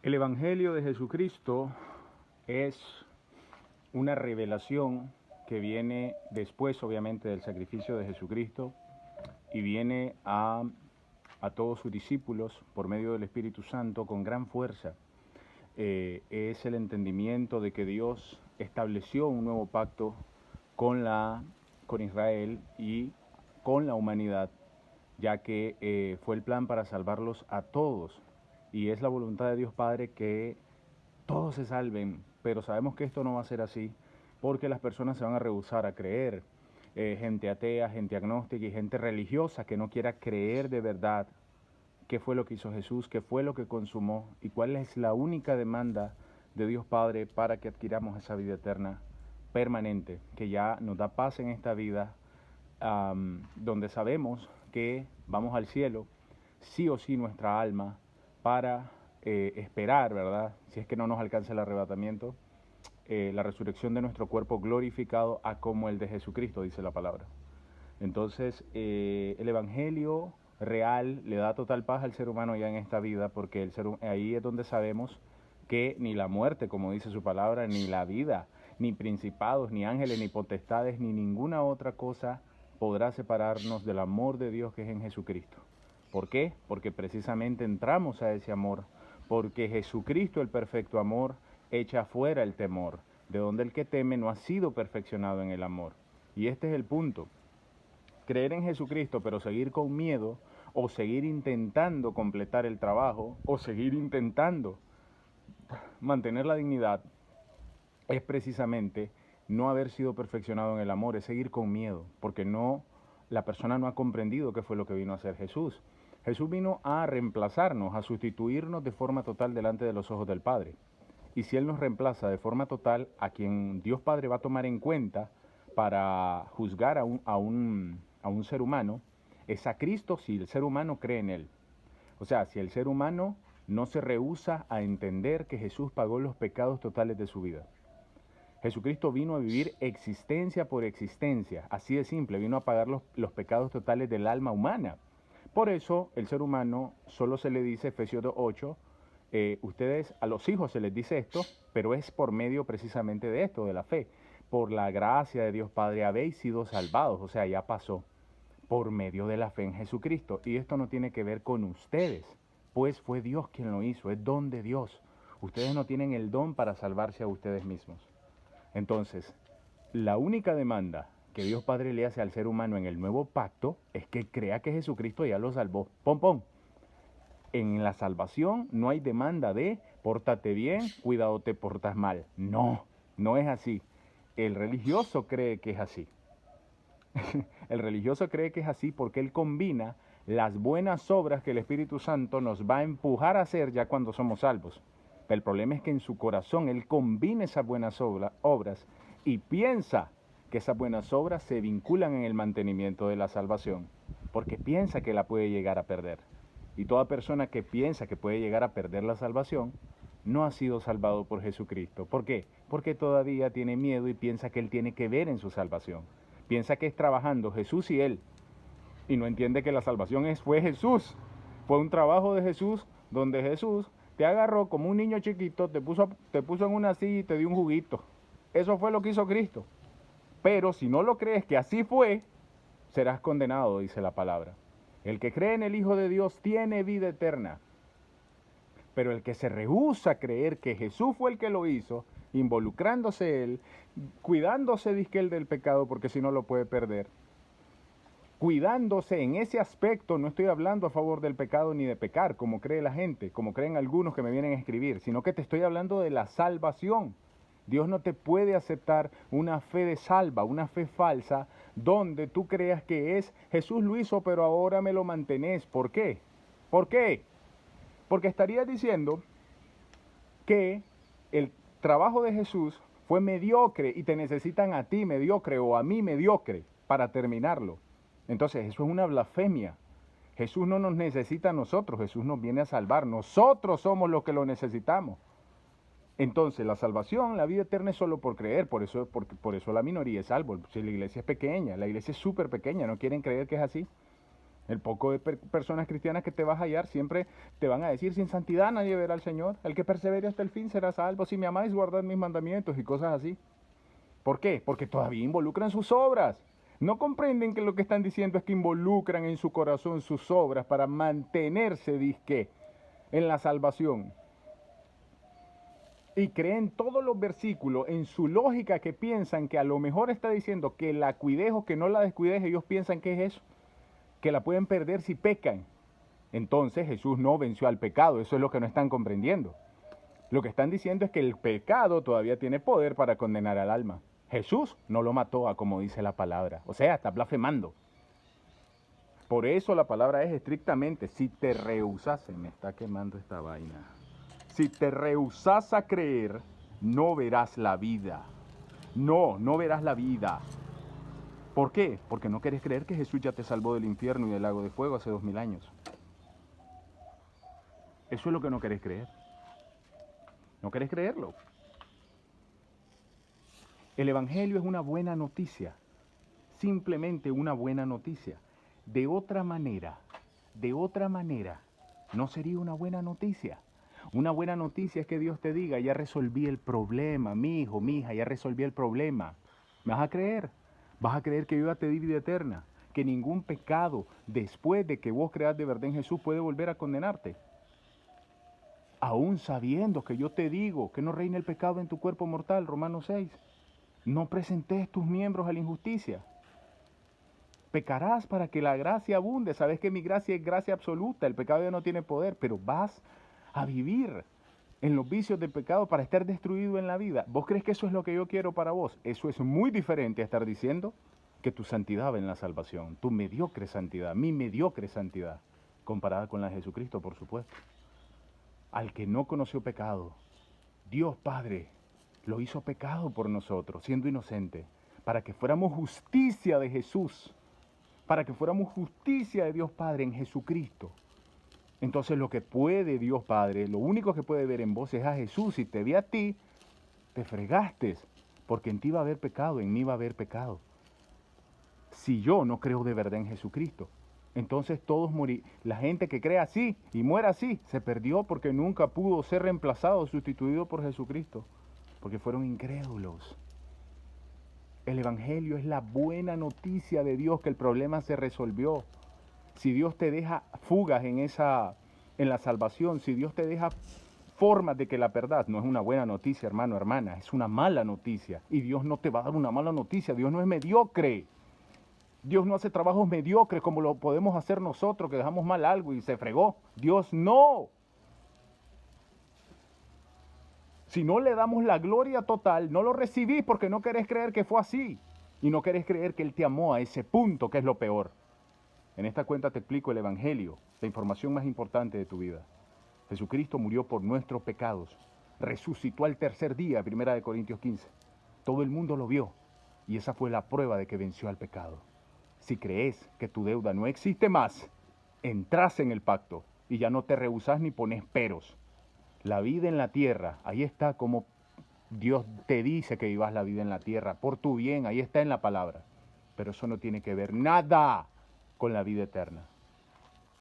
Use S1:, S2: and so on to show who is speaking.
S1: El Evangelio de Jesucristo es una revelación que viene después, obviamente, del sacrificio de Jesucristo y viene a todos sus discípulos por medio del Espíritu Santo con gran fuerza. Es el entendimiento de que Dios estableció un nuevo pacto con Israel y con la humanidad, ya que fue el plan para salvarlos a todos. Y es la voluntad de Dios Padre que todos se salven, pero sabemos que esto no va a ser así, porque las personas se van a rehusar a creer. Gente atea, gente agnóstica y gente religiosa que no quiera creer de verdad qué fue lo que hizo Jesús, qué fue lo que consumó y cuál es la única demanda de Dios Padre para que adquiramos esa vida eterna permanente, que ya nos da paz en esta vida, donde sabemos que vamos al cielo, sí o sí nuestra alma, para esperar, ¿verdad? Si es que no nos alcanza el arrebatamiento, la resurrección de nuestro cuerpo glorificado a como el de Jesucristo, dice la palabra. Entonces, el Evangelio real le da total paz al ser humano ya en esta vida, porque ahí es donde sabemos que ni la muerte, como dice su palabra, ni la vida, ni principados, ni ángeles, ni potestades, ni ninguna otra cosa podrá separarnos del amor de Dios que es en Jesucristo. ¿Por qué? Porque precisamente entramos a ese amor, porque Jesucristo, el perfecto amor, echa fuera el temor, de donde el que teme no ha sido perfeccionado en el amor. Y este es el punto. Creer en Jesucristo, pero seguir con miedo, o seguir intentando completar el trabajo, o seguir intentando mantener la dignidad, es precisamente no haber sido perfeccionado en el amor, es seguir con miedo, porque la persona no ha comprendido qué fue lo que vino a hacer Jesús. Jesús vino a reemplazarnos, a sustituirnos de forma total delante de los ojos del Padre. Y si Él nos reemplaza de forma total, a quien Dios Padre va a tomar en cuenta para juzgar a un ser humano, es a Cristo si el ser humano cree en Él. O sea, si el ser humano no se rehúsa a entender que Jesús pagó los pecados totales de su vida. Jesucristo vino a vivir existencia por existencia, así de simple, vino a pagar los pecados totales del alma humana. Por eso el ser humano solo se le dice, Efesios 2:8, ustedes, a los hijos se les dice esto, pero es por medio precisamente de esto, de la fe. Por la gracia de Dios Padre habéis sido salvados, o sea, ya pasó, por medio de la fe en Jesucristo. Y esto no tiene que ver con ustedes, pues fue Dios quien lo hizo, es don de Dios. Ustedes no tienen el don para salvarse a ustedes mismos. Entonces, la única demanda que Dios Padre le hace al ser humano en el nuevo pacto es que crea que Jesucristo ya lo salvó. ¡Pom, pom! En la salvación no hay demanda de pórtate bien, cuidado te portas mal. No, no es así. El religioso cree que es así. El religioso cree que es así porque él combina las buenas obras que el Espíritu Santo nos va a empujar a hacer ya cuando somos salvos. El problema es que en su corazón él combina esas buenas obras y piensa que esas buenas obras se vinculan en el mantenimiento de la salvación, porque piensa que la puede llegar a perder. Y toda persona que piensa que puede llegar a perder la salvación no ha sido salvado por Jesucristo. ¿Por qué? Porque todavía tiene miedo y piensa que él tiene que ver en su salvación. Piensa que es trabajando Jesús y él, y no entiende que la salvación fue Jesús. Fue un trabajo de Jesús, donde Jesús te agarró como un niño chiquito, te puso en una silla y te dio un juguito. Eso fue lo que hizo Cristo. Pero si no lo crees que así fue, serás condenado, dice la palabra. El que cree en el Hijo de Dios tiene vida eterna. Pero el que se rehúsa a creer que Jesús fue el que lo hizo, involucrándose él, cuidándose disque él del pecado, porque si no lo puede perder, cuidándose en ese aspecto, no estoy hablando a favor del pecado ni de pecar, como cree la gente, como creen algunos que me vienen a escribir, sino que te estoy hablando de la salvación. Dios no te puede aceptar una fe de salva, una fe falsa, donde tú creas que es Jesús lo hizo, pero ahora me lo mantenés. ¿Por qué? ¿Por qué? Porque estarías diciendo que el trabajo de Jesús fue mediocre y te necesitan a ti mediocre o a mí mediocre para terminarlo. Entonces eso es una blasfemia. Jesús no nos necesita a nosotros, Jesús nos viene a salvar. Nosotros somos los que lo necesitamos. Entonces la salvación, la vida eterna es solo por creer, por eso la minoría es salvo. Si la iglesia es pequeña, la iglesia es súper pequeña, no quieren creer que es así. El poco de personas cristianas que te vas a hallar siempre te van a decir, sin santidad nadie verá al Señor. El que persevere hasta el fin será salvo. Si me amáis, guardad mis mandamientos y cosas así. ¿Por qué? Porque todavía involucran sus obras. No comprenden que lo que están diciendo es que involucran en su corazón sus obras para mantenerse, disque, en la salvación. Y creen todos los versículos en su lógica que piensan que a lo mejor está diciendo que la cuides o que no la descuides. Ellos piensan que es eso, que la pueden perder si pecan. Entonces Jesús no venció al pecado. Eso es lo que no están comprendiendo. Lo que están diciendo es que el pecado todavía tiene poder para condenar al alma. Jesús no lo mató, como dice la palabra. O sea, está blasfemando. Por eso la palabra es estrictamente, si te rehusas, se me está quemando esta vaina. Si te rehusas a creer, no verás la vida. No verás la vida. ¿Por qué? Porque no querés creer que Jesús ya te salvó del infierno y del lago de fuego hace 2000 años. Eso es lo que no querés creer. No querés creerlo. El Evangelio es una buena noticia, simplemente una buena noticia. De otra manera, no sería una buena noticia. Una buena noticia es que Dios te diga, ya resolví el problema, mi hijo, mi hija, ya resolví el problema. ¿Me vas a creer? Vas a creer que yo ya te di vida eterna, que ningún pecado después de que vos creas de verdad en Jesús puede volver a condenarte. Aún sabiendo que yo te digo que no reine el pecado en tu cuerpo mortal, Romanos 6. No presentes tus miembros a la injusticia. Pecarás para que la gracia abunde. Sabes que mi gracia es gracia absoluta. El pecado ya no tiene poder, pero vas a vivir en los vicios del pecado para estar destruido en la vida. ¿Vos crees que eso es lo que yo quiero para vos? Eso es muy diferente a estar diciendo que tu santidad va en la salvación. Tu mediocre santidad, mi mediocre santidad, comparada con la de Jesucristo, por supuesto. Al que no conoció pecado, Dios Padre lo hizo pecado por nosotros, siendo inocente, para que fuéramos justicia de Jesús, para que fuéramos justicia de Dios Padre en Jesucristo. Entonces lo que puede Dios Padre, lo único que puede ver en vos es a Jesús. Si te ve a ti, te fregaste, porque en ti va a haber pecado, en mí va a haber pecado. Si yo no creo de verdad en Jesucristo, entonces todos morir. La gente que cree así y muera así, se perdió porque nunca pudo ser reemplazado, sustituido por Jesucristo, porque fueron incrédulos. El Evangelio es la buena noticia de Dios que el problema se resolvió. Si Dios te deja fugas en la salvación, si Dios te deja formas de que la perdás, no es una buena noticia, hermano, hermana, es una mala noticia. Y Dios no te va a dar una mala noticia, Dios no es mediocre. Dios no hace trabajos mediocres como lo podemos hacer nosotros, que dejamos mal algo y se fregó. Dios no. Si no le damos la gloria total, no lo recibís porque no querés creer que fue así. Y no querés creer que Él te amó a ese punto, que es lo peor. En esta cuenta te explico el Evangelio, la información más importante de tu vida. Jesucristo murió por nuestros pecados. Resucitó al tercer día, 1 Corintios 15. Todo el mundo lo vio. Y esa fue la prueba de que venció al pecado. Si crees que tu deuda no existe más, entras en el pacto y ya no te rehusás ni pones peros. La vida en la tierra, ahí está como Dios te dice que vivas la vida en la tierra, por tu bien, ahí está en la palabra. Pero eso no tiene que ver nada con la vida eterna.